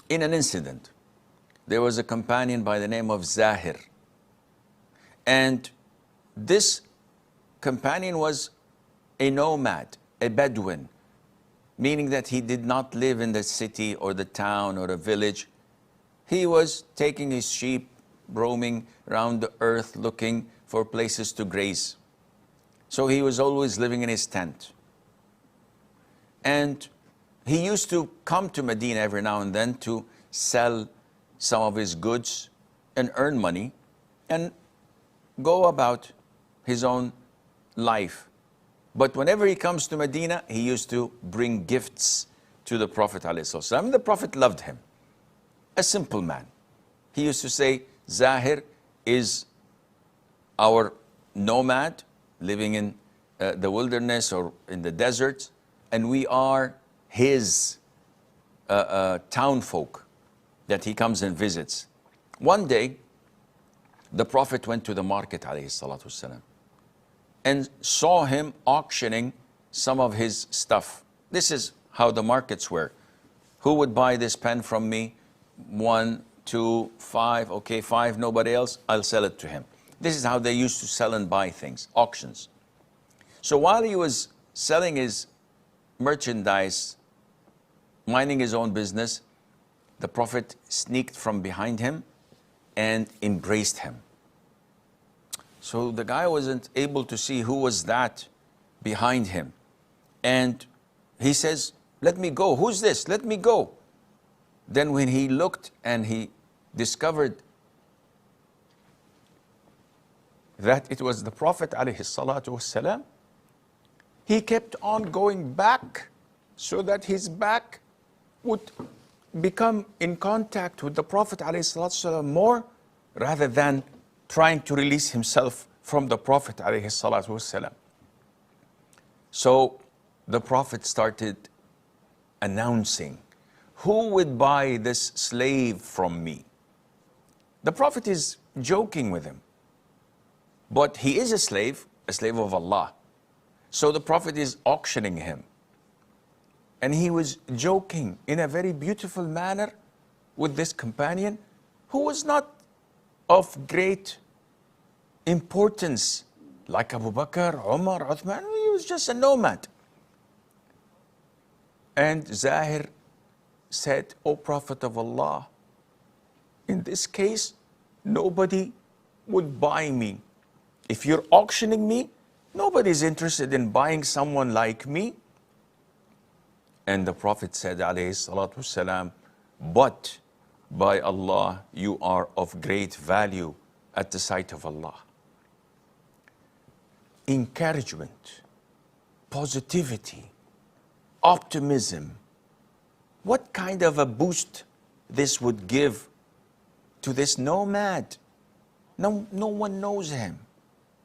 in an incident, there was a companion by the name of Zahir. And this companion was a nomad, a Bedouin, meaning that he did not live in the city or the town or the village. He was taking his sheep, roaming around the earth, looking for places to graze. So he was always living in his tent. And he used to come to Medina every now and then to sell some of his goods and earn money and go about his own life. But whenever he comes to Medina, he used to bring gifts to the Prophet ﷺ. And the Prophet loved him. A simple man. He used to say, Zahir is our nomad living in the wilderness or in the desert, and we are his townfolk that he comes and visits. One day, the Prophet went to the market ﷺ, and saw him auctioning some of his stuff. This is how the markets were. Who would buy this pen from me? 1, 2, 5, okay, 5, nobody else, I'll sell it to him. This is how they used to sell and buy things, auctions. So while he was selling his merchandise, minding his own business, the Prophet sneaked from behind him and embraced him. So the guy wasn't able to see who was that behind him. And he says, let me go. Who's this? Let me go. Then when he looked and he discovered that it was the Prophet ﷺ, he kept on going back so that his back would become in contact with the Prophet ﷺ more, rather than trying to release himself from the Prophet ﷺ. So the Prophet started announcing, who would buy this slave from me? The Prophet is joking with him, but he is a slave of Allah. So the Prophet is auctioning him. And he was joking in a very beautiful manner with this companion who was not of great importance, like Abu Bakr, Umar, Uthman. He was just a nomad. And Zahir said, O Prophet of Allah, in this case, nobody would buy me. If you're auctioning me, nobody's interested in buying someone like me. And the Prophet said, alayhi salatu wasalam, but by Allah, you are of great value at the sight of Allah. Encouragement, positivity, optimism. What kind of a boost this would give to this nomad? No one knows him.